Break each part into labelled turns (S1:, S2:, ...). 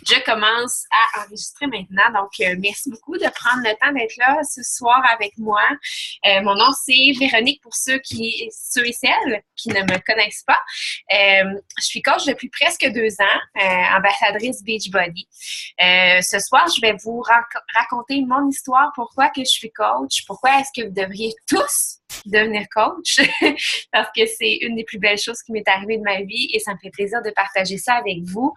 S1: Je commence à enregistrer maintenant, donc merci beaucoup de prendre le temps d'être là ce soir avec moi. Mon nom, c'est Véronique pour ceux et celles qui ne me connaissent pas. Je suis coach depuis presque 2 ans, ambassadrice Beachbody. Ce soir, je vais vous raconter mon histoire, pourquoi que je suis coach, pourquoi est-ce que vous devriez tous devenir coach, parce que c'est une des plus belles choses qui m'est arrivée de ma vie et ça me fait plaisir de partager ça avec vous.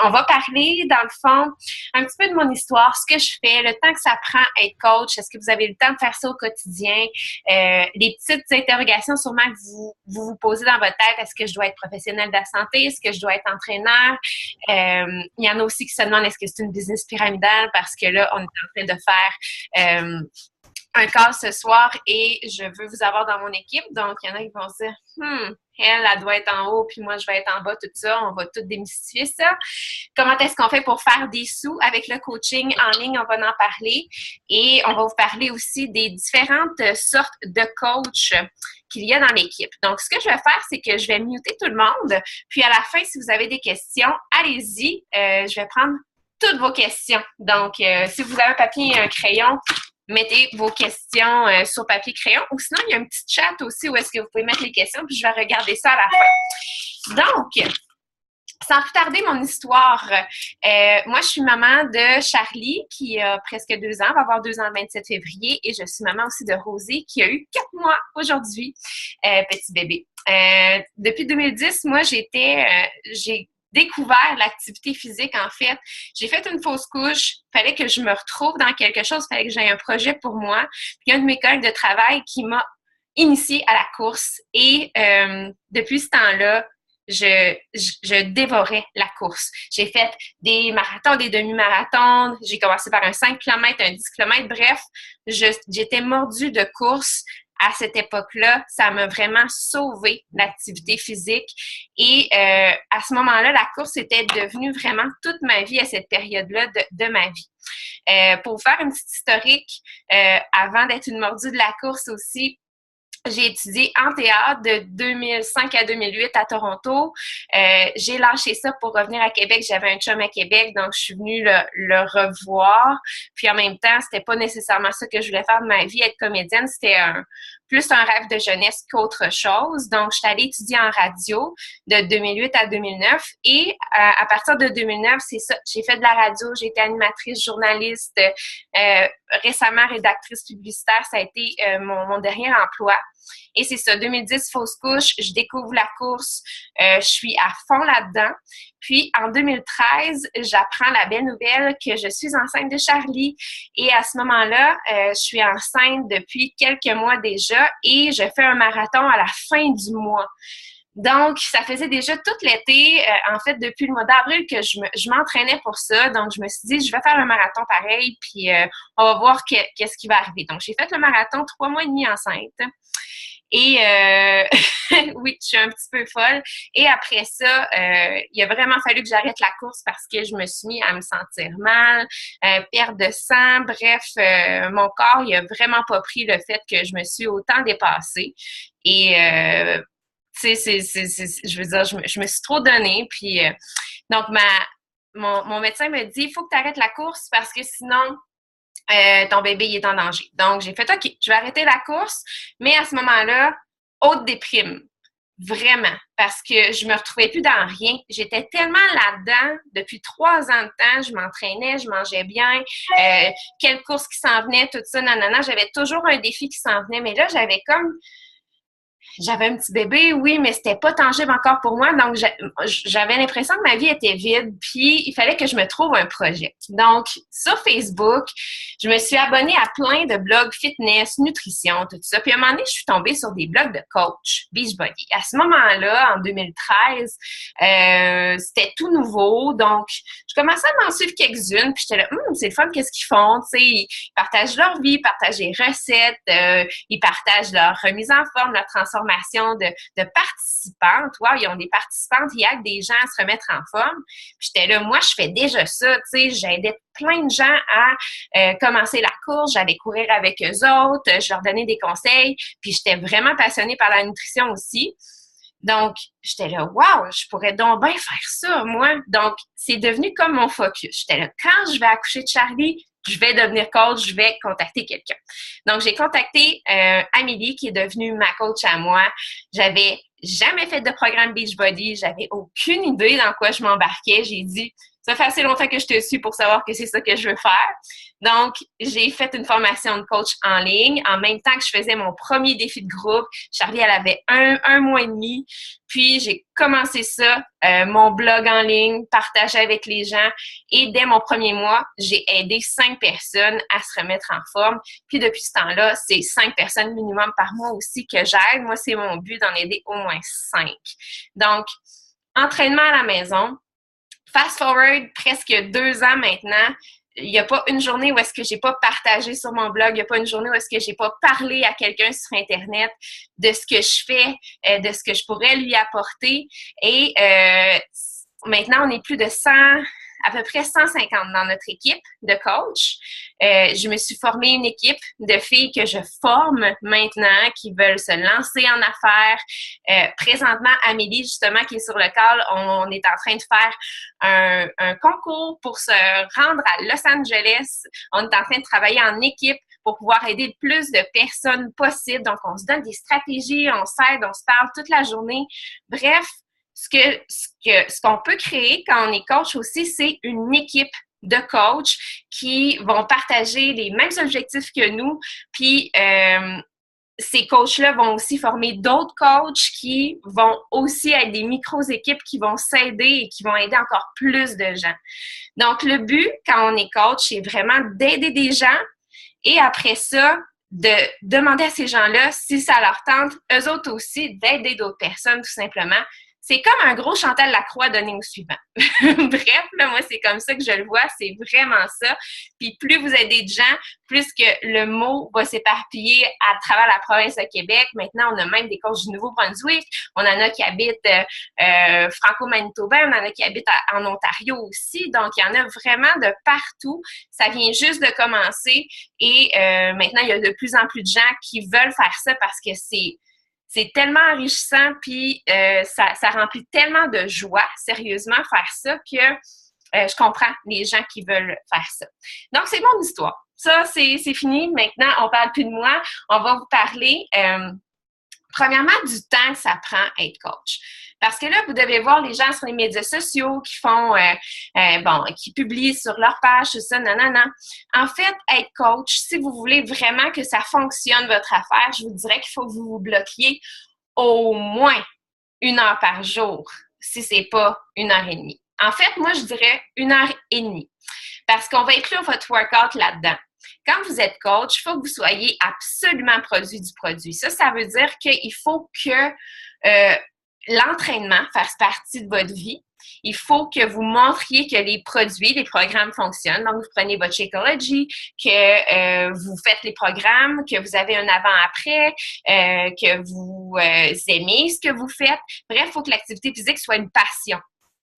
S1: On va parler, dans le fond, un petit peu de mon histoire, ce que je fais, le temps que ça prend à être coach, est-ce que vous avez le temps de faire ça au quotidien, les petites interrogations sûrement que vous posez dans votre tête, est-ce que je dois être professionnelle de la santé, est-ce que je dois être entraîneur, il y en a aussi qui se demandent est-ce que c'est une business pyramidale parce que là, on est en train de faire un call ce soir et je veux vous avoir dans mon équipe. Donc, il y en a qui vont se dire, elle doit être en haut, puis moi, je vais être en bas, tout ça. On va tout démystifier ça. Comment est-ce qu'on fait pour faire des sous avec le coaching en ligne? On va en parler. Et on va vous parler aussi des différentes sortes de coachs qu'il y a dans l'équipe. Donc, ce que je vais faire, c'est que je vais muter tout le monde. Puis, à la fin, si vous avez des questions, allez-y. Je vais prendre toutes vos questions. Donc, si vous avez un papier et un crayon, mettez vos questions sur papier crayon ou sinon, il y a un petit chat aussi où est-ce que vous pouvez mettre les questions puis je vais regarder ça à la fin. Donc, sans plus tarder, mon histoire. Moi, je suis maman de Charlie qui a presque 2 ans, va avoir 2 ans le 27 février et je suis maman aussi de Rosée qui a eu 4 mois aujourd'hui, petit bébé. Depuis 2010, moi, j'ai découvert l'activité physique, en fait. J'ai fait une fausse couche. Il fallait que je me retrouve dans quelque chose. Il fallait que j'aie un projet pour moi. Puis, il y a un de mes collègues de travail qui m'a initiée à la course. Et depuis ce temps-là, je dévorais la course. J'ai fait des marathons, des demi-marathons. J'ai commencé par un 5 km, un 10 km. Bref, j'étais mordue de course. À cette époque-là, ça m'a vraiment sauvé l'activité physique. Et à ce moment-là, la course était devenue vraiment toute ma vie à cette période-là de ma vie. Pour vous faire une petite historique, avant d'être une mordue de la course aussi, j'ai étudié en théâtre de 2005 à 2008 à Toronto. J'ai lâché ça pour revenir à Québec. J'avais un chum à Québec, donc je suis venue le revoir. Puis en même temps, c'était pas nécessairement ça que je voulais faire de ma vie, être comédienne. C'était plus un rêve de jeunesse qu'autre chose. Donc, je suis allée étudier en radio de 2008 à 2009. Et à partir de 2009, c'est ça. J'ai fait de la radio, j'ai été animatrice, journaliste, récemment rédactrice publicitaire. Ça a été mon dernier emploi. Et c'est ça, 2010, fausse couche, je découvre la course, je suis à fond là-dedans. Puis, en 2013, j'apprends la belle nouvelle que je suis enceinte de Charlie. Et à ce moment-là, je suis enceinte depuis quelques mois déjà et je fais un marathon à la fin du mois. Donc, ça faisait déjà tout l'été, en fait, depuis le mois d'avril que je m'entraînais pour ça. Donc, je me suis dit, je vais faire un marathon pareil, puis on va voir qu'est-ce qui va arriver. Donc, j'ai fait le marathon 3 mois et demi enceinte. Et oui, je suis un petit peu folle. Et après ça, il a vraiment fallu que j'arrête la course parce que je me suis mis à me sentir mal, perte de sang. Bref, mon corps, il a vraiment pas pris le fait que je me suis autant dépassée. Et tu sais, je veux dire, je me suis trop donnée. Puis, donc, mon médecin me dit, il faut que tu arrêtes la course parce que sinon, ton bébé il est en danger. Donc, j'ai fait, OK, je vais arrêter la course. Mais à ce moment-là, haute déprime. Vraiment. Parce que je me retrouvais plus dans rien. J'étais tellement là-dedans. Depuis 3 ans de temps, je m'entraînais, je mangeais bien. Quelle course qui s'en venait, tout ça, nanana. J'avais toujours un défi qui s'en venait. Mais là, j'avais un petit bébé, oui, mais c'était pas tangible encore pour moi. Donc, j'avais l'impression que ma vie était vide. Puis, il fallait que je me trouve un projet. Donc, sur Facebook, je me suis abonnée à plein de blogs fitness, nutrition, tout ça. Puis, à un moment donné, je suis tombée sur des blogs de coach, Beachbody. À ce moment-là, en 2013, c'était tout nouveau. Donc, je commençais à m'en suivre quelques-unes. Puis, j'étais là, c'est le fun, qu'est-ce qu'ils font? Tu sais, ils partagent leur vie, ils partagent les recettes, ils partagent leur remise en forme, leur transformation de participantes. Wow, ils ont des participantes, ils aident des gens à se remettre en forme. Puis j'étais là, moi, je fais déjà ça, tu sais, j'aidais plein de gens à commencer la course, j'allais courir avec eux autres, je leur donnais des conseils, puis j'étais vraiment passionnée par la nutrition aussi. Donc, j'étais là, wow, je pourrais donc bien faire ça, moi. Donc, c'est devenu comme mon focus. J'étais là, quand je vais accoucher de Charlie, je vais devenir coach, je vais contacter quelqu'un. Donc, j'ai contacté Amélie, qui est devenue ma coach à moi. J'avais jamais fait de programme Beachbody. J'avais aucune idée dans quoi je m'embarquais. J'ai dit, ça fait assez longtemps que je te suis pour savoir que c'est ça que je veux faire. Donc, j'ai fait une formation de coach en ligne en même temps que je faisais mon premier défi de groupe. Charlie, elle avait un mois et demi. Puis, j'ai commencé ça, mon blog en ligne, partager avec les gens. Et dès mon premier mois, j'ai aidé 5 personnes à se remettre en forme. Puis, depuis ce temps-là, c'est 5 personnes minimum par mois aussi que j'aide. Moi, c'est mon but d'en aider au moins 5. Donc, entraînement à la maison. Fast forward, presque 2 ans maintenant, il n'y a pas une journée où est-ce que j'ai pas partagé sur mon blog, il n'y a pas une journée où est-ce que j'ai pas parlé à quelqu'un sur Internet de ce que je fais, de ce que je pourrais lui apporter. Et maintenant, on est plus de 100, à peu près 150 dans notre équipe de coach. Je me suis formée une équipe de filles que je forme maintenant, qui veulent se lancer en affaires. Présentement, Amélie, justement, qui est sur le call, on est en train de faire un concours pour se rendre à Los Angeles. On est en train de travailler en équipe pour pouvoir aider le plus de personnes possible. Donc, on se donne des stratégies, on s'aide, on se parle toute la journée. Bref, ce qu'on peut créer quand on est coach aussi, c'est une équipe de coachs qui vont partager les mêmes objectifs que nous. Puis, ces coachs-là vont aussi former d'autres coachs qui vont aussi être des micro-équipes qui vont s'aider et qui vont aider encore plus de gens. Donc, le but, quand on est coach, c'est vraiment d'aider des gens et après ça, de demander à ces gens-là si ça leur tente, eux autres aussi, d'aider d'autres personnes, tout simplement. C'est comme un gros Chantal Lacroix donné au suivant. Bref, là, moi, c'est comme ça que je le vois, c'est vraiment ça. Puis plus vous aidez de gens, plus que le mot va s'éparpiller à travers la province de Québec. Maintenant, on a même des coachs du Nouveau-Brunswick. On en a qui habitent Franco-Manitoba, on en a qui habitent en Ontario aussi. Donc, il y en a vraiment de partout. Ça vient juste de commencer. Et maintenant, il y a de plus en plus de gens qui veulent faire ça parce que c'est tellement enrichissant, puis ça remplit tellement de joie, sérieusement, faire ça, que je comprends les gens qui veulent faire ça. Donc, c'est mon histoire. Ça, c'est fini. Maintenant, on parle plus de moi. On va vous parler, premièrement, du temps que ça prend à être coach. Parce que là, vous devez voir les gens sur les médias sociaux qui font, qui publient sur leur page, tout ça, nanana. En fait, être coach, si vous voulez vraiment que ça fonctionne, votre affaire, je vous dirais qu'il faut que vous vous bloquiez au moins 1 heure par jour, si c'est pas 1 heure et demie. En fait, moi, je dirais 1 heure et demie. Parce qu'on va inclure votre workout là-dedans. Quand vous êtes coach, il faut que vous soyez absolument produit du produit. Ça veut dire qu'il faut que l'entraînement fasse partie de votre vie. Il faut que vous montriez que les produits, les programmes fonctionnent. Donc, vous prenez votre Shakeology, que vous faites les programmes, que vous avez un avant-après, que vous aimez ce que vous faites. Bref, il faut que l'activité physique soit une passion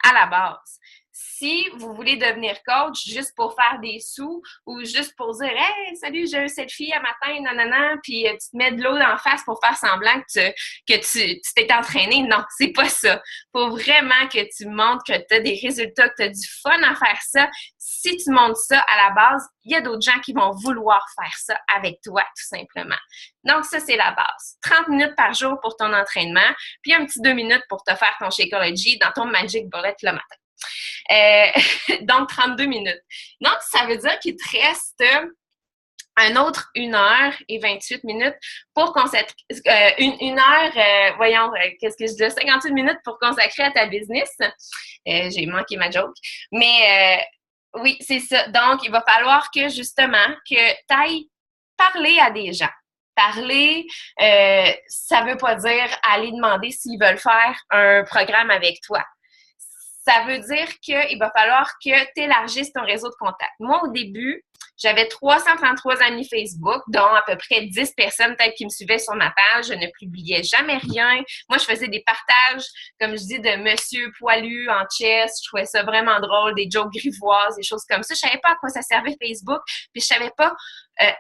S1: à la base. Si vous voulez devenir coach juste pour faire des sous ou juste pour dire « Hey, salut, j'ai un selfie à matin, nanana », puis tu te mets de l'eau en face pour faire semblant que tu t'es entraîné. Non, c'est pas ça. Faut vraiment que tu montres que tu as des résultats, que tu as du fun à faire ça. Si tu montres ça à la base, il y a d'autres gens qui vont vouloir faire ça avec toi, tout simplement. Donc, ça, c'est la base. 30 minutes par jour pour ton entraînement, puis un petit 2 minutes pour te faire ton Shakeology dans ton Magic Bullet le matin. Donc, 32 minutes. Donc, ça veut dire qu'il te reste un autre 1 heure et 28 minutes pour consacrer, qu'est-ce que je dis, 58 minutes pour consacrer à ta business. J'ai manqué ma joke. Mais oui, c'est ça. Donc, il va falloir que, justement, que tu ailles parler à des gens. Parler, ça veut pas dire aller demander s'ils veulent faire un programme avec toi. Ça veut dire qu'il va falloir que tu élargisses ton réseau de contacts. Moi, au début, J'avais 333 amis Facebook, dont à peu près 10 personnes peut-être qui me suivaient sur ma page. Je ne publiais jamais rien. Moi, je faisais des partages, comme je dis, de monsieur poilu en chess. Je trouvais ça vraiment drôle, des jokes grivoises, des choses comme ça. Je savais pas à quoi ça servait Facebook, puis je savais pas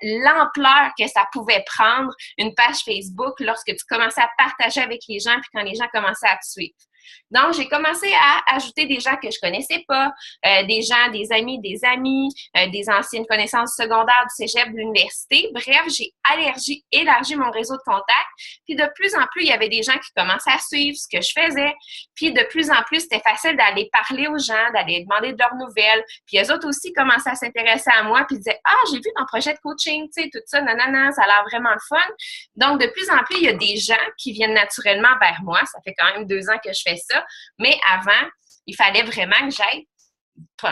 S1: l'ampleur que ça pouvait prendre une page Facebook lorsque tu commençais à partager avec les gens, puis quand les gens commençaient à te suivre. Donc, j'ai commencé à ajouter des gens que je connaissais pas, des gens, des amis, des anciennes connaissances secondaires du cégep, de l'université. Bref, j'ai élargi mon réseau de contacts. Puis de plus en plus, il y avait des gens qui commençaient à suivre ce que je faisais. Puis de plus en plus, c'était facile d'aller parler aux gens, d'aller demander de leurs nouvelles. Puis eux autres aussi commençaient à s'intéresser à moi, puis disaient « Ah, j'ai vu ton projet de coaching, tu sais, tout ça, nanana, ça a l'air vraiment le fun. » Donc, de plus en plus, il y a des gens qui viennent naturellement vers moi. Ça fait quand même 2 ans que je fais ça. Mais avant, il fallait vraiment que j'aille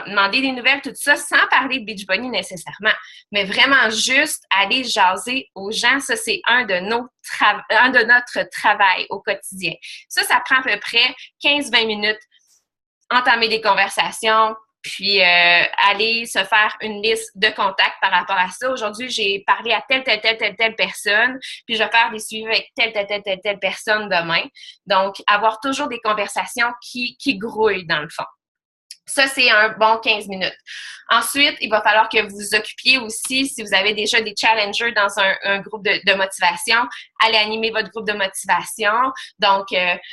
S1: demander des nouvelles, tout ça, sans parler de Beachbody nécessairement, mais vraiment juste aller jaser aux gens. Ça, c'est un de notre travail au quotidien. Ça prend à peu près 15-20 minutes, entamer des conversations, puis aller se faire une liste de contacts par rapport à ça. Aujourd'hui, j'ai parlé à telle personne, puis je vais faire des suivis avec telle personne demain. Donc, avoir toujours des conversations qui grouillent dans le fond. Ça, c'est un bon 15 minutes. Ensuite, il va falloir que vous vous occupiez aussi, si vous avez déjà des challengers dans un groupe de motivation, allez animer votre groupe de motivation. Donc,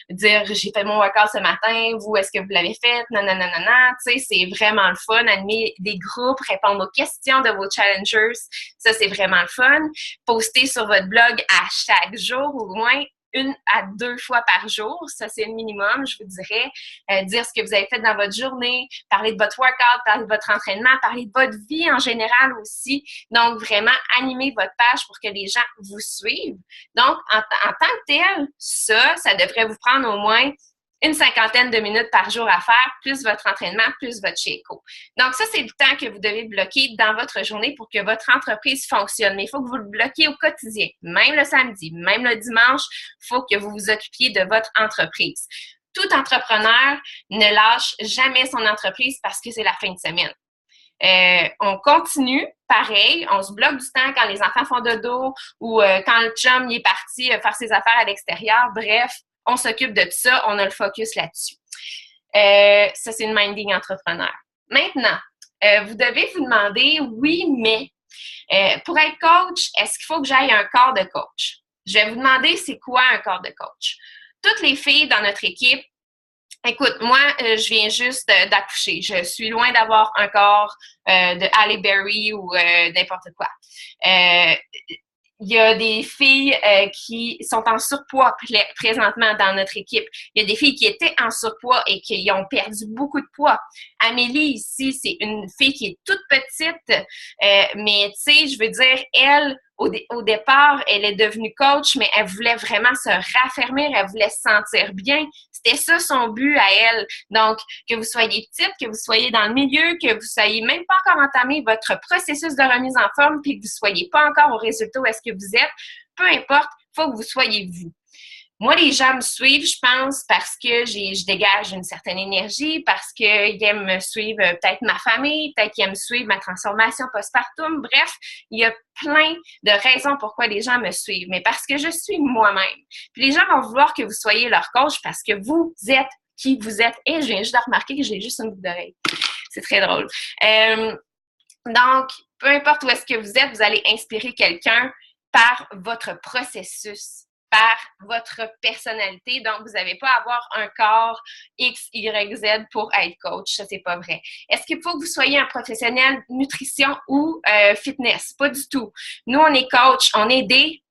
S1: dire « j'ai fait mon workout ce matin, vous, est-ce que vous l'avez fait? » Nanana, tu sais, c'est vraiment le fun. Animer des groupes, répondre aux questions de vos challengers, ça, c'est vraiment le fun. Poster sur votre blog à chaque jour, au moins 1 à 2 fois par jour. Ça, c'est le minimum, je vous dirais. Dire ce que vous avez fait dans votre journée, parler de votre workout, parler de votre entraînement, parler de votre vie en général aussi. Donc, vraiment, animer votre page pour que les gens vous suivent. Donc, en tant que tel, ça devrait vous prendre au moins une 50aine de minutes par jour à faire, plus votre entraînement, plus votre Shakeco. Donc, ça, c'est le temps que vous devez bloquer dans votre journée pour que votre entreprise fonctionne. Mais il faut que vous le bloquiez au quotidien, même le samedi, même le dimanche, il faut que vous vous occupiez de votre entreprise. Tout entrepreneur ne lâche jamais son entreprise parce que c'est la fin de semaine. On continue, pareil, on se bloque du temps quand les enfants font dodo ou quand le chum il est parti faire ses affaires à l'extérieur. Bref, on s'occupe de tout ça, on a le focus là-dessus. Ça, c'est une minding entrepreneur. Maintenant, vous devez vous demander, oui, mais pour être coach, est-ce qu'il faut que j'aille un corps de coach? Je vais vous demander, c'est quoi un corps de coach? Toutes les filles dans notre équipe, écoute, moi, je viens juste d'accoucher. Je suis loin d'avoir un corps de Halle Berry ou n'importe quoi. Il y a des filles qui sont en surpoids présentement dans notre équipe. Il y a des filles qui étaient en surpoids et qui ont perdu beaucoup de poids. Amélie, ici, c'est une fille qui est toute petite, mais tu sais, je veux dire, elle, au départ, elle est devenue coach, mais elle voulait vraiment se raffermir, elle voulait se sentir bien. C'était ça son but à elle. Donc, que vous soyez petite, que vous soyez dans le milieu, que vous soyez même pas encore entamé votre processus de remise en forme, puis que vous soyez pas encore au résultat où est-ce que vous êtes, peu importe, il faut que vous soyez vous. Moi, les gens me suivent, je pense, parce que je dégage une certaine énergie, parce qu'ils aiment me suivre peut-être ma famille, peut-être qu'ils aiment suivre ma transformation postpartum. Bref, il y a plein de raisons pourquoi les gens me suivent, mais parce que je suis moi-même. Puis les gens vont vouloir que vous soyez leur coach parce que vous êtes qui vous êtes. Et je viens juste de remarquer que j'ai juste une boucle d'oreille. C'est très drôle. Donc, peu importe où est-ce que vous êtes, vous allez inspirer quelqu'un par votre processus, par votre personnalité. Donc, vous n'avez pas à avoir un corps X, Y, Z pour être coach. Ça, c'est pas vrai. Est-ce qu'il faut que vous soyez un professionnel nutrition ou fitness? Pas du tout. Nous, on est coach, on est des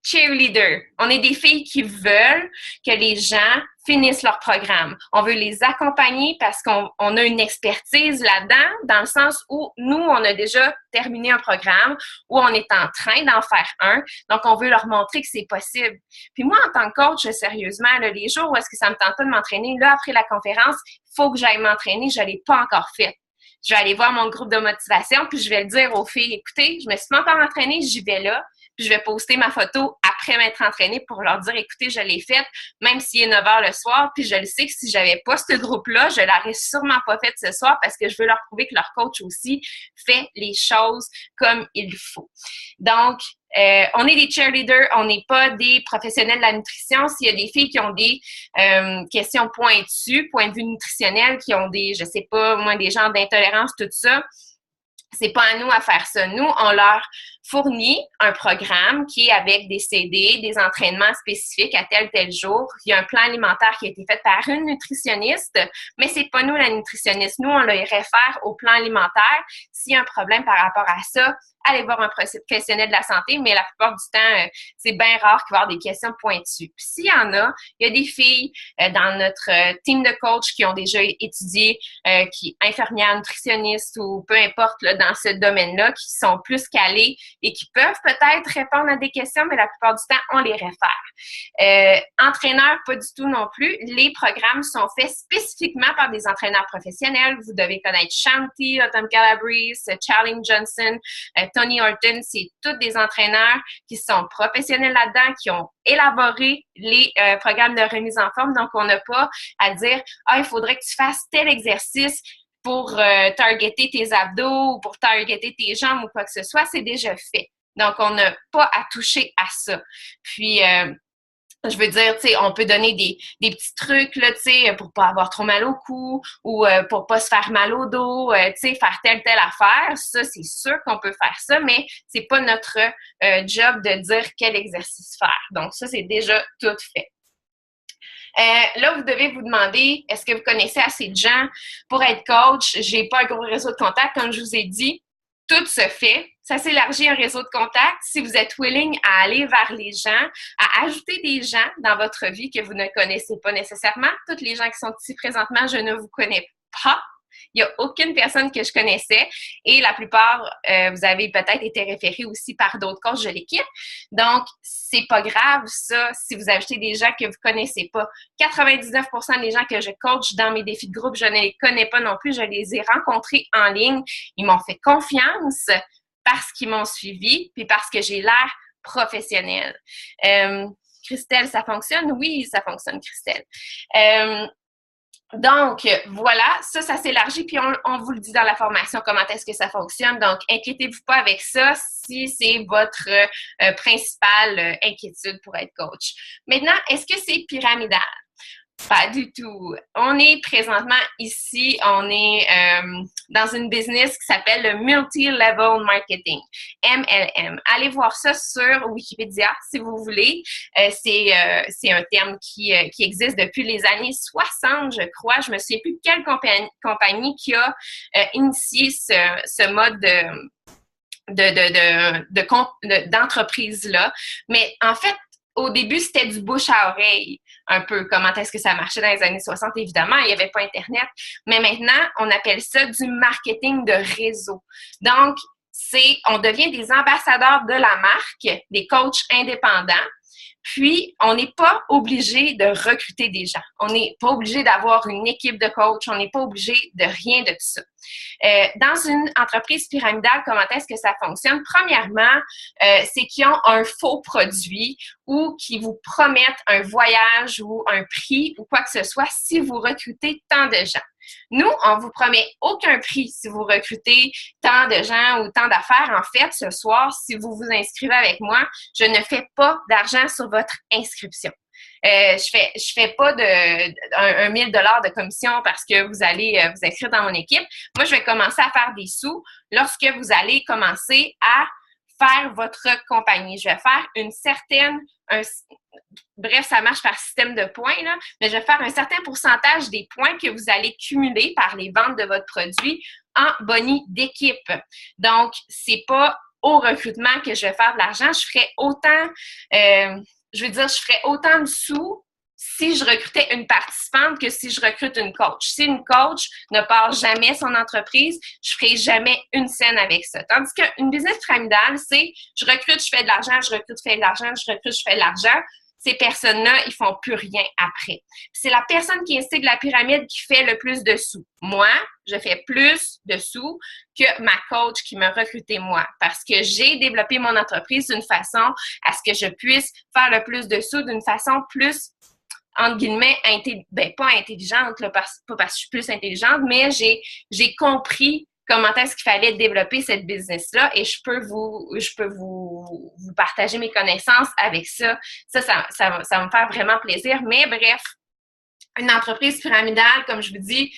S1: cheerleaders. On est des filles qui veulent que les gens finissent leur programme. On veut les accompagner parce qu'on a une expertise là-dedans, dans le sens où nous, on a déjà terminé un programme, où on est en train d'en faire un. Donc, on veut leur montrer que c'est possible. Puis moi, en tant que coach, sérieusement, là, les jours où est-ce que ça me tente pas de m'entraîner, là, après la conférence, il faut que j'aille m'entraîner. Je ne l'ai pas encore fait. Je vais aller voir mon groupe de motivation, puis je vais le dire aux filles, écoutez, je me suis pas encore entraînée, j'y vais là. puis je vais poster ma photo après m'être entraînée pour leur dire, écoutez, je l'ai faite, même s'il est 9 heures le soir, puis je le sais que si j'avais pas ce groupe-là, je l'aurais sûrement pas fait ce soir parce que je veux leur prouver que leur coach aussi fait les choses comme il faut. Donc, on est des cheerleaders, on n'est pas des professionnels de la nutrition. S'il y a des filles qui ont des questions pointues, point de vue nutritionnel, qui ont des, je sais pas, moi, des genres d'intolérance, tout ça, c'est pas à nous à faire ça. Nous, on leur fournit un programme qui est avec des CD, des entraînements spécifiques à tel jour. Il y a un plan alimentaire qui a été fait par une nutritionniste, mais c'est pas nous la nutritionniste. Nous, on le réfère au plan alimentaire. S'il y a un problème par rapport à ça, allez voir un professionnel de la santé, mais la plupart du temps, c'est bien rare qu'il va y avoir des questions pointues. Puis s'il y en a, il y a des filles dans notre team de coach qui ont déjà étudié, qui infirmières, nutritionnistes ou peu importe là, dans ce domaine-là, qui sont plus calées et qui peuvent peut-être répondre à des questions, mais la plupart du temps, on les réfère. Entraîneurs, pas du tout non plus. Les programmes sont faits spécifiquement par des entraîneurs professionnels. Vous devez connaître Shanti, Autumn Calabrese, Charlie Johnson, Tony Horton, c'est tous des entraîneurs qui sont professionnels là-dedans, qui ont élaboré les programmes de remise en forme. Donc, on n'a pas à dire « Ah, il faudrait que tu fasses tel exercice pour targeter tes abdos ou pour targeter tes jambes ou quoi que ce soit. » C'est déjà fait. Donc, on n'a pas à toucher à ça. Puis, je veux dire, tu sais, on peut donner des petits trucs, là, tu sais, pour pas avoir trop mal au cou ou pour pas se faire mal au dos, tu sais, faire telle affaire. Ça, c'est sûr qu'on peut faire ça, mais c'est pas notre job de dire quel exercice faire. Donc, ça, c'est déjà tout fait. Là, vous devez vous demander, est-ce que vous connaissez assez de gens pour être coach? J'ai pas un gros réseau de contacts, comme je vous ai dit. Tout se fait. Ça s'élargit un réseau de contacts. Si vous êtes willing à aller vers les gens, à ajouter des gens dans votre vie que vous ne connaissez pas nécessairement. Toutes les gens qui sont ici présentement, je ne vous connais pas. Il n'y a aucune personne que je connaissais et la plupart, vous avez peut-être été référés aussi par d'autres coachs de l'équipe. Donc, c'est pas grave ça si vous ajoutez des gens que vous connaissez pas. 99% des gens que je coach dans mes défis de groupe, je ne les connais pas non plus. Je les ai rencontrés en ligne. Ils m'ont fait confiance parce qu'ils m'ont suivi puis parce que j'ai l'air professionnelle. Christelle, ça fonctionne? Oui, ça fonctionne, Christelle. Donc, voilà, ça s'élargit, puis on vous le dit dans la formation, comment est-ce que ça fonctionne. Donc, inquiétez-vous pas avec ça si c'est votre principale inquiétude pour être coach. Maintenant, est-ce que c'est pyramidal? Pas du tout. On est présentement ici, on est dans une business qui s'appelle le Multi-Level Marketing, MLM. Allez voir ça sur Wikipédia si vous voulez. C'est un terme qui existe depuis les années 60, je crois. Je me souviens plus de quelle compagnie qui a initié ce mode d'entreprise-là. Mais en fait, au début, c'était du bouche à oreille, un peu, comment est-ce que ça marchait dans les années 60, évidemment, il n'y avait pas Internet. Mais maintenant, on appelle ça du marketing de réseau. Donc, on devient des ambassadeurs de la marque, des coachs indépendants. Puis, on n'est pas obligé de recruter des gens. On n'est pas obligé d'avoir une équipe de coach. On n'est pas obligé de rien de tout ça. Dans une entreprise pyramidale, comment est-ce que ça fonctionne? Premièrement, c'est qu'ils ont un faux produit ou qui vous promettent un voyage ou un prix ou quoi que ce soit si vous recrutez tant de gens. Nous, on vous promet aucun prix si vous recrutez tant de gens ou tant d'affaires. En fait, ce soir, si vous vous inscrivez avec moi, je ne fais pas d'argent sur votre inscription. Je fais pas un 1000 $ de commission parce que vous allez vous inscrire dans mon équipe. Moi, je vais commencer à faire des sous lorsque vous allez commencer à faire votre compagnie. Je vais faire bref, ça marche par système de points, là, mais je vais faire un certain pourcentage des points que vous allez cumuler par les ventes de votre produit en boni d'équipe. Donc, c'est pas au recrutement que je vais faire de l'argent. Je ferai autant de sous si je recrutais une participante que si je recrute une coach. Si une coach ne part jamais son entreprise, je ne ferai jamais une scène avec ça. Tandis qu'une business pyramidale, c'est je recrute, je fais de l'argent, je recrute, je fais de l'argent, je recrute, je fais de l'argent. ces personnes-là, ils font plus rien après. C'est la personne qui instigue la pyramide qui fait le plus de sous. Moi, je fais plus de sous que ma coach qui m'a recruté moi parce que j'ai développé mon entreprise d'une façon à ce que je puisse faire le plus de sous d'une façon plus, entre guillemets, pas intelligente, là, pas parce que je suis plus intelligente, mais j'ai compris comment est-ce qu'il fallait développer cette business-là et je peux vous partager mes connaissances avec ça. Ça va me faire vraiment plaisir. Mais bref, une entreprise pyramidale, comme je vous dis,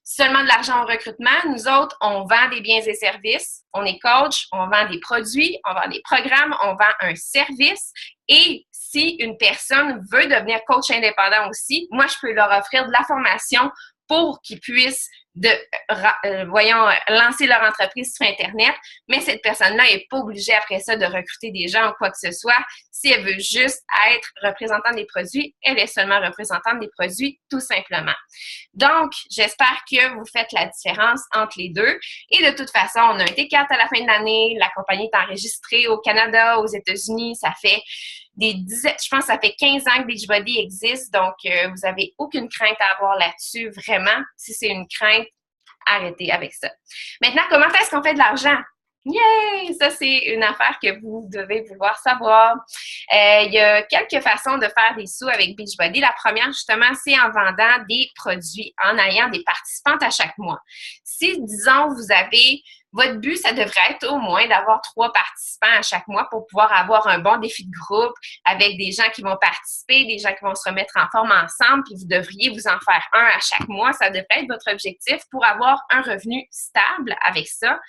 S1: seulement de l'argent au recrutement. Nous autres, on vend des biens et services. On est coach, on vend des produits, on vend des programmes, on vend un service. Et si une personne veut devenir coach indépendant aussi, moi, je peux leur offrir de la formation pour qu'ils puissent lancer leur entreprise sur Internet, mais cette personne-là n'est pas obligée après ça de recruter des gens ou quoi que ce soit. Si elle veut juste être représentante des produits, elle est seulement représentante des produits, tout simplement. Donc, j'espère que vous faites la différence entre les deux. Et de toute façon, on a un T4 à la fin de l'année. La compagnie est enregistrée au Canada, aux États-Unis. Ça fait je pense que ça fait 15 ans que Beachbody existe, donc vous n'avez aucune crainte à avoir là-dessus, vraiment. Si c'est une crainte, arrêtez avec ça. Maintenant, comment est-ce qu'on fait de l'argent? Yay! Ça, c'est une affaire que vous devez vouloir savoir. Il y a quelques façons de faire des sous avec Beachbody. La première, justement, c'est en vendant des produits, en ayant des participantes à chaque mois. Si, disons, votre but, ça devrait être au moins d'avoir 3 participants à chaque mois pour pouvoir avoir un bon défi de groupe avec des gens qui vont participer, des gens qui vont se remettre en forme ensemble, puis vous devriez vous en faire un à chaque mois. Ça devrait être votre objectif pour avoir un revenu stable avec ça.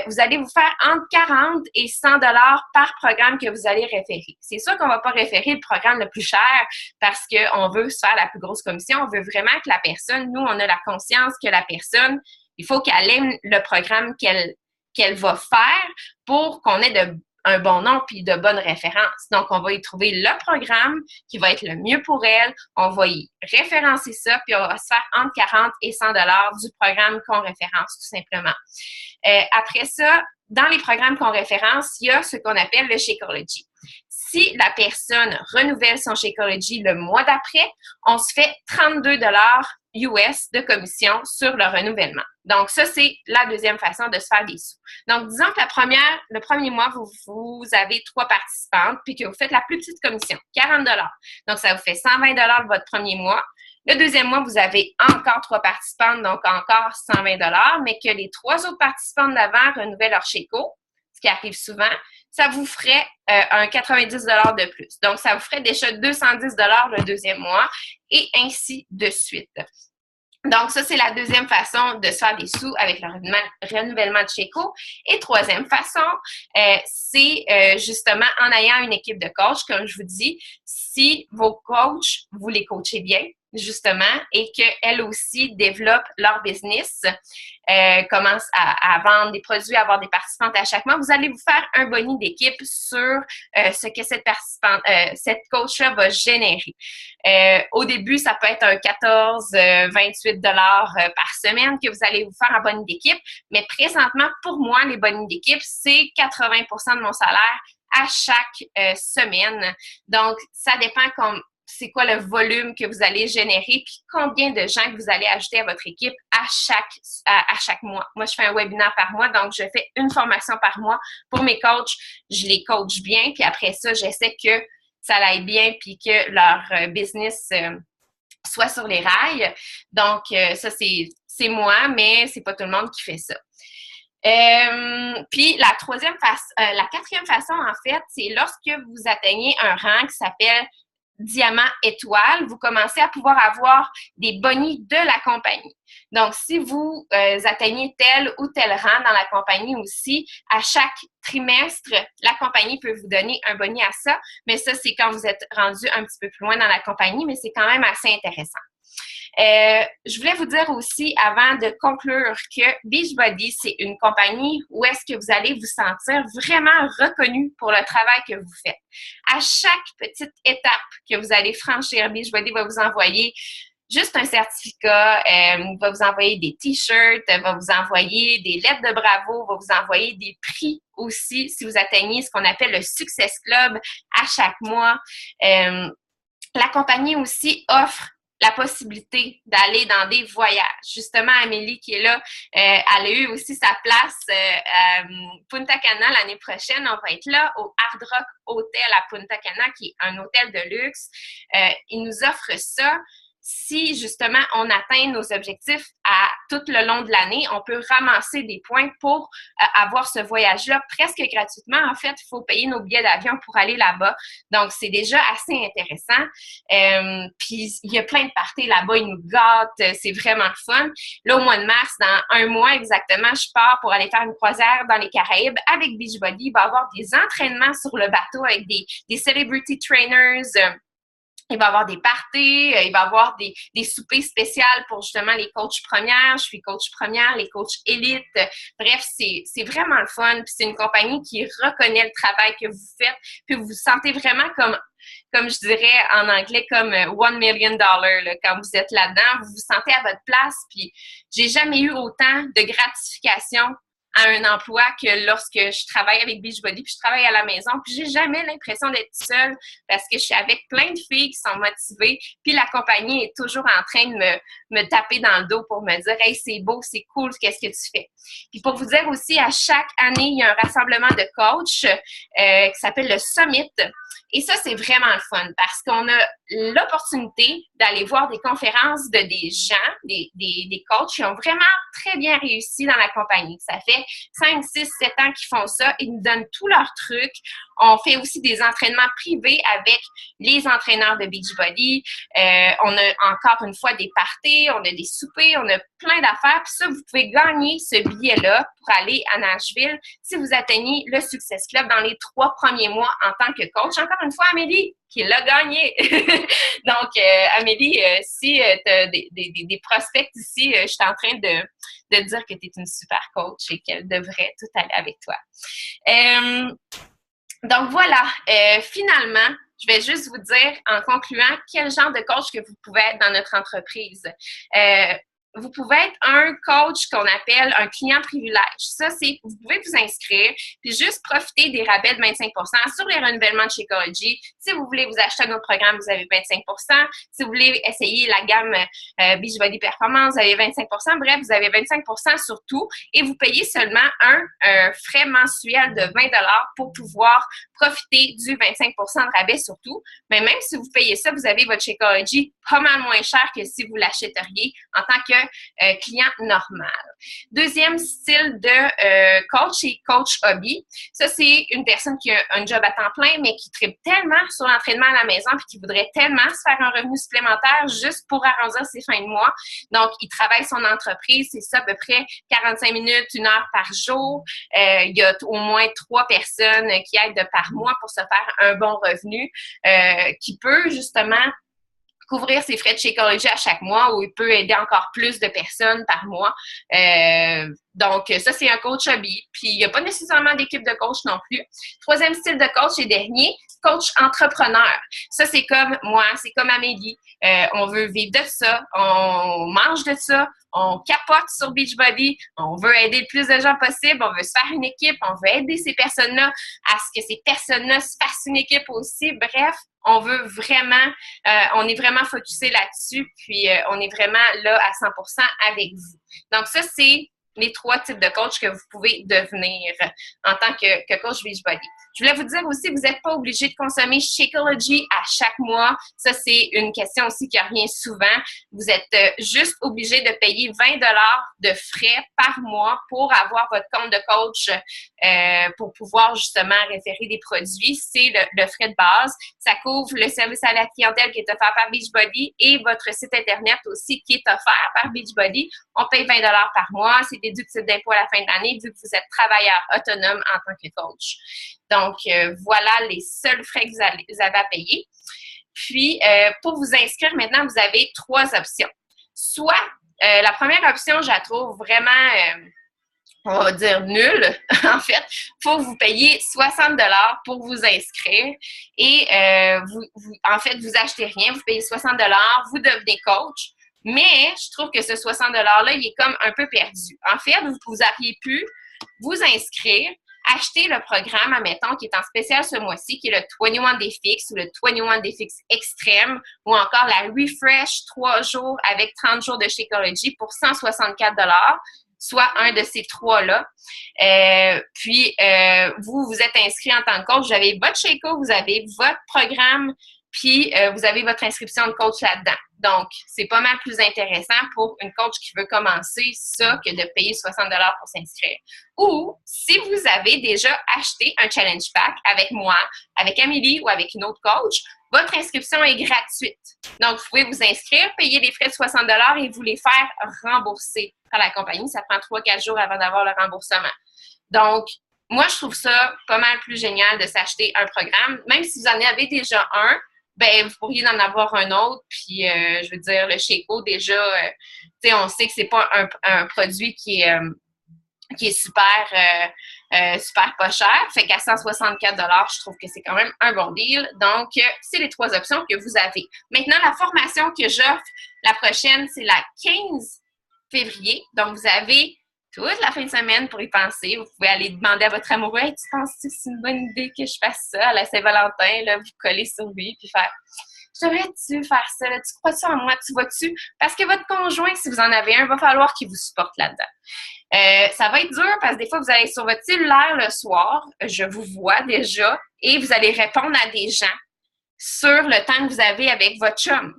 S1: Vous allez vous faire entre 40 et 100 dollars par programme que vous allez référer. C'est sûr qu'on ne va pas référer le programme le plus cher parce qu'on veut se faire la plus grosse commission. On veut vraiment que la personne, nous, on a la conscience que la personne, il faut qu'elle aime le programme qu'elle va faire pour qu'on ait un bon nom puis de bonnes références. Donc, on va y trouver le programme qui va être le mieux pour elle. On va y référencer ça, puis on va se faire entre 40 et 100 dollars du programme qu'on référence, tout simplement. Après ça, dans les programmes qu'on référence, il y a ce qu'on appelle le Shakeology. Si la personne renouvelle son Shakeology le mois d'après, on se fait 32 dollars US de commission sur le renouvellement. Donc, ça, c'est la deuxième façon de se faire des sous. Donc, disons que le premier mois, vous avez 3 participantes puis que vous faites la plus petite commission, 40 dollars. Donc, ça vous fait 120 dollars votre premier mois. Le deuxième mois, vous avez encore 3 participantes, donc encore 120 dollars, mais que les 3 autres participantes d'avant renouvellent leur Shako, ce qui arrive souvent, ça vous ferait un 90 dollars de plus. Donc, ça vous ferait déjà 210 dollars le deuxième mois et ainsi de suite. Donc, ça, c'est la deuxième façon de se faire des sous avec le renouvellement de Shako. Et troisième façon, c'est justement en ayant une équipe de coach, comme je vous dis, si vos coachs, vous les coachez bien, justement, et qu'elles aussi développent leur business, commencent à vendre des produits, à avoir des participantes à chaque mois, vous allez vous faire un boni d'équipe sur ce que cette coach-là va générer. Au début, ça peut être un 14-28 dollars par semaine que vous allez vous faire en boni d'équipe, mais présentement, pour moi, les bonis d'équipe, c'est 80% de mon salaire à chaque semaine. Donc, ça dépend c'est quoi le volume que vous allez générer, puis combien de gens que vous allez ajouter à votre équipe à chaque mois. Moi, je fais un webinaire par mois, donc je fais une formation par mois pour mes coachs. Je les coach bien, puis après ça, j'essaie que ça aille bien, puis que leur business soit sur les rails. Donc, ça, c'est moi, mais c'est pas tout le monde qui fait ça. Puis la quatrième façon, en fait, c'est lorsque vous atteignez un rang qui s'appelle diamant étoile, vous commencez à pouvoir avoir des bonis de la compagnie. Donc, si vous atteignez tel ou tel rang dans la compagnie aussi, à chaque trimestre, la compagnie peut vous donner un boni à ça, mais ça, c'est quand vous êtes rendu un petit peu plus loin dans la compagnie, mais c'est quand même assez intéressant. Je voulais vous dire aussi, avant de conclure, que Beachbody, c'est une compagnie où est-ce que vous allez vous sentir vraiment reconnu pour le travail que vous faites. À chaque petite étape que vous allez franchir, Beachbody va vous envoyer juste un certificat, va vous envoyer des t-shirts, va vous envoyer des lettres de bravo, va vous envoyer des prix aussi si vous atteignez ce qu'on appelle le Success Club à chaque mois. La compagnie aussi offre la possibilité d'aller dans des voyages. Justement, Amélie qui est là, elle a eu aussi sa place à Punta Cana l'année prochaine. On va être là au Hard Rock Hotel à Punta Cana, qui est un hôtel de luxe. Il nous offre ça. Si justement on atteint nos objectifs à tout le long de l'année, on peut ramasser des points pour avoir ce voyage-là presque gratuitement. En fait, il faut payer nos billets d'avion pour aller là-bas. Donc, c'est déjà assez intéressant. Puis, il y a plein de parties là-bas. Ils nous gâtent. C'est vraiment le fun. Là, au mois de mars, dans un mois exactement, je pars pour aller faire une croisière dans les Caraïbes avec Beachbody. Il va y avoir des entraînements sur le bateau avec des celebrity trainers. Il va y avoir des parties, il va y avoir des soupers spéciaux pour justement les coachs premières. Je suis coach première, les coachs élites. Bref, c'est vraiment le fun. Puis c'est une compagnie qui reconnaît le travail que vous faites. Puis vous vous sentez vraiment comme je dirais en anglais, comme $1 million, là, quand vous êtes là-dedans. Vous vous sentez à votre place. Puis j'ai jamais eu autant de gratification à un emploi que lorsque je travaille avec Beachbody, puis je travaille à la maison, puis j'ai jamais l'impression d'être seule parce que je suis avec plein de filles qui sont motivées, puis la compagnie est toujours en train de me taper dans le dos pour me dire « Hey, c'est beau, c'est cool, qu'est-ce que tu fais? » Puis pour vous dire aussi, à chaque année, il y a un rassemblement de coachs qui s'appelle le Summit. Et ça, c'est vraiment le fun parce qu'on a l'opportunité d'aller voir des conférences de des gens, des coachs qui ont vraiment très bien réussi dans la compagnie. Ça fait 5, 6, 7 ans qu'ils font ça. Ils nous donnent tous leurs trucs. On fait aussi des entraînements privés avec les entraîneurs de Beachbody. On a encore une fois des parties, on a des soupers, on a plein d'affaires. Puis ça, vous pouvez gagner ce billet-là pour aller à Nashville si vous atteignez le Success Club dans les 3 premiers mois en tant que coach. Encore une fois, Amélie, qui l'a gagné. Donc, Amélie, si tu as des prospects ici, je suis en train de dire que tu es une super coach et qu'elle devrait tout aller avec toi. Donc, voilà. Finalement, je vais juste vous dire, en concluant, quel genre de coach que vous pouvez être dans notre entreprise. Vous pouvez être un coach qu'on appelle un client privilège. Ça, c'est, vous pouvez vous inscrire puis juste profiter des rabais de 25 % sur les renouvellements de Shakeology. Si vous voulez vous acheter un autre programme, vous avez 25 %. Si vous voulez essayer la gamme Beachbody Performance, vous avez 25 %. Bref, vous avez 25 % sur tout et vous payez seulement un frais mensuel de 20 $ pour pouvoir profiter du 25 % de rabais sur tout. Mais même si vous payez ça, vous avez votre Shakeology pas mal moins cher que si vous l'achèteriez en tant que client normal. Deuxième style de coach, c'est coach hobby. Ça, c'est une personne qui a un job à temps plein, mais qui tripe tellement sur l'entraînement à la maison puis qui voudrait tellement se faire un revenu supplémentaire juste pour arrondir ses fins de mois. Donc, il travaille son entreprise, c'est ça à peu près 45 minutes, 1 heure par jour. Il y a au moins 3 personnes qui aident par mois pour se faire un bon revenu qui peut justement couvrir ses frais de Shakeology à chaque mois ou il peut aider encore plus de personnes par mois. Donc, ça, c'est un coach hobby. Puis, il n'y a pas nécessairement d'équipe de coach non plus. Troisième style de coach et dernier, coach entrepreneur. Ça, c'est comme moi, c'est comme Amélie. On veut vivre de ça, on mange de ça, on capote sur Beachbody, on veut aider le plus de gens possible, on veut se faire une équipe, on veut aider ces personnes-là à ce que ces personnes-là se fassent une équipe aussi. Bref, on veut vraiment, on est vraiment focusé là-dessus, puis on est vraiment là à 100% avec vous. Donc ça, c'est les 3 types de coach que vous pouvez devenir en tant que coach Beachbody. Je voulais vous dire aussi, vous n'êtes pas obligé de consommer Shakeology à chaque mois. Ça, c'est une question aussi qui revient souvent. Vous êtes juste obligé de payer 20 $ de frais par mois pour avoir votre compte de coach pour pouvoir justement référer des produits. C'est le frais de base. Ça couvre le service à la clientèle qui est offert par Beachbody et votre site Internet aussi qui est offert par Beachbody. On paye 20 $ par mois. C'est déductible d'impôt à la fin de l'année vu que vous êtes travailleur autonome en tant que coach. Donc, voilà les seuls frais que vous avez à payer. Puis, pour vous inscrire maintenant, vous avez 3 options. Soit, la première option, je la trouve vraiment, on va dire nulle. En fait, il faut vous payer 60 $ pour vous inscrire. Et en fait, vous achetez rien, vous payez 60 $, vous devenez coach. Mais je trouve que ce 60 $-là, il est comme un peu perdu. En fait, vous auriez pu vous inscrire, acheter le programme, admettons, qui est en spécial ce mois-ci, qui est le 21 Day Fix ou le 21 Day Fix Extreme, ou encore la Refresh 3 jours avec 30 jours de Shakeology pour 164 $, soit un de ces trois-là. Vous vous êtes inscrit en tant que coach, vous avez votre Shako, vous avez votre programme, puis vous avez votre inscription de coach là-dedans. Donc, c'est pas mal plus intéressant pour une coach qui veut commencer ça que de payer 60 $ pour s'inscrire. Ou, si vous avez déjà acheté un challenge pack avec moi, avec Amélie ou avec une autre coach, votre inscription est gratuite. Donc, vous pouvez vous inscrire, payer les frais de 60 $ et vous les faire rembourser par la compagnie. Ça prend 3-4 jours avant d'avoir le remboursement. Donc, moi, je trouve ça pas mal plus génial de s'acheter un programme. Même si vous en avez déjà un, ben vous pourriez en avoir un autre. Puis, je veux dire, le Shako, déjà, tu sais, on sait que c'est pas un produit qui est super, super pas cher. Fait qu'à 164 $, je trouve que c'est quand même un bon deal. Donc, c'est les trois options que vous avez. Maintenant, la formation que j'offre, la prochaine, c'est la 15 février. Donc, vous avez toute la fin de semaine pour y penser. Vous pouvez aller demander à votre amoureux, hey, tu penses que c'est une bonne idée que je fasse ça à la Saint-Valentin, là, vous collez sur lui, puis faire, je devrais-tu faire ça, là? Tu crois-tu en moi, tu vois-tu? Parce que votre conjoint, si vous en avez un, va falloir qu'il vous supporte là-dedans. Ça va être dur parce que des fois, vous allez sur votre cellulaire le soir, je vous vois déjà, et vous allez répondre à des gens sur le temps que vous avez avec votre chum.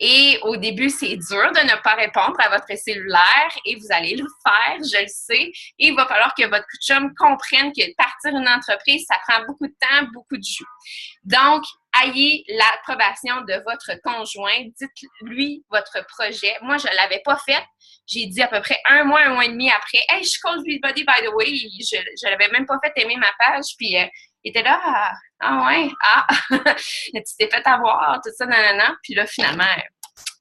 S1: Et au début, c'est dur de ne pas répondre à votre cellulaire et vous allez le faire, je le sais. Et il va falloir que votre chum comprenne que partir une entreprise, ça prend beaucoup de temps, beaucoup de jus. Donc, ayez l'approbation de votre conjoint. Dites-lui votre projet. Moi, je ne l'avais pas fait. J'ai dit à peu près un mois et demi après, « Hey, je suis coach Beachbody, by the way. » Je ne l'avais même pas fait aimer ma page. Puis, il était là, ah ouais, tu t'es fait avoir, tout ça, nanana. Puis là, finalement,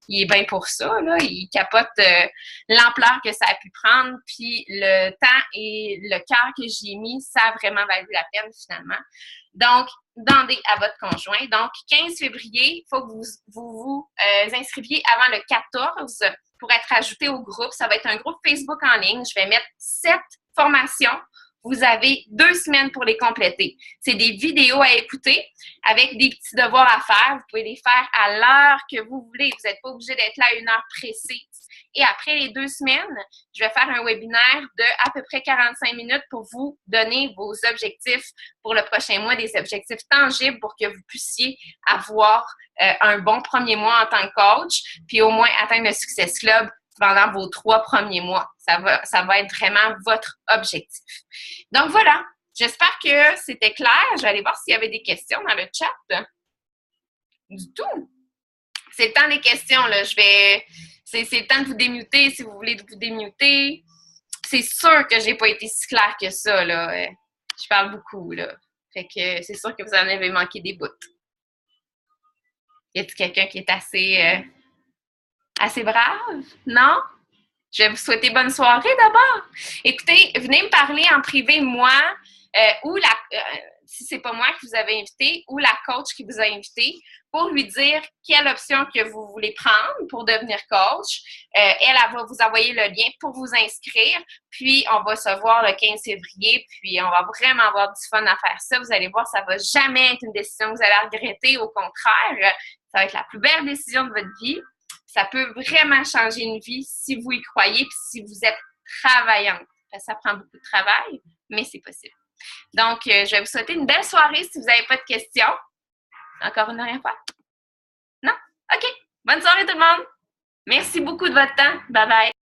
S1: il est bien pour ça, là. Il capote l'ampleur que ça a pu prendre, puis le temps et le cœur que j'y ai mis, ça a vraiment valu la peine, finalement. Donc, demandez à votre conjoint. Donc, 15 février, il faut que vous inscriviez avant le 14 pour être ajouté au groupe. Ça va être un groupe Facebook en ligne. Je vais mettre 7 formations. Vous avez 2 semaines pour les compléter. C'est des vidéos à écouter avec des petits devoirs à faire. Vous pouvez les faire à l'heure que vous voulez. Vous n'êtes pas obligé d'être là à une heure précise. Et après les 2 semaines, je vais faire un webinaire de à peu près 45 minutes pour vous donner vos objectifs pour le prochain mois, des objectifs tangibles pour que vous puissiez avoir un bon premier mois en tant que coach, puis au moins atteindre le Success Club pendant vos 3 premiers mois. Ça va être vraiment votre objectif. Donc voilà, j'espère que c'était clair. Je vais aller voir s'il y avait des questions dans le chat. Du tout. C'est le temps des questions, là. C'est le temps de vous démuter si vous voulez vous démuter. C'est sûr que j'ai pas été si claire que ça, là. Je parle beaucoup, là. Fait que c'est sûr que vous en avez manqué des bouts. Y a-t-il quelqu'un qui est assez brave? Non? Je vais vous souhaiter bonne soirée d'abord. Écoutez, venez me parler en privé, moi, ou si c'est pas moi qui vous avez invité, ou la coach qui vous a invité, pour lui dire quelle option que vous voulez prendre pour devenir coach. Elle va vous envoyer le lien pour vous inscrire, puis on va se voir le 15 février, puis on va vraiment avoir du fun à faire ça. Vous allez voir, ça va jamais être une décision que vous allez regretter. Au contraire, ça va être la plus belle décision de votre vie. Ça peut vraiment changer une vie si vous y croyez, puis si vous êtes travaillante. Ça prend beaucoup de travail, mais c'est possible. Donc, je vais vous souhaiter une belle soirée si vous n'avez pas de questions. Encore une dernière fois? Non? OK. Bonne soirée tout le monde. Merci beaucoup de votre temps. Bye bye.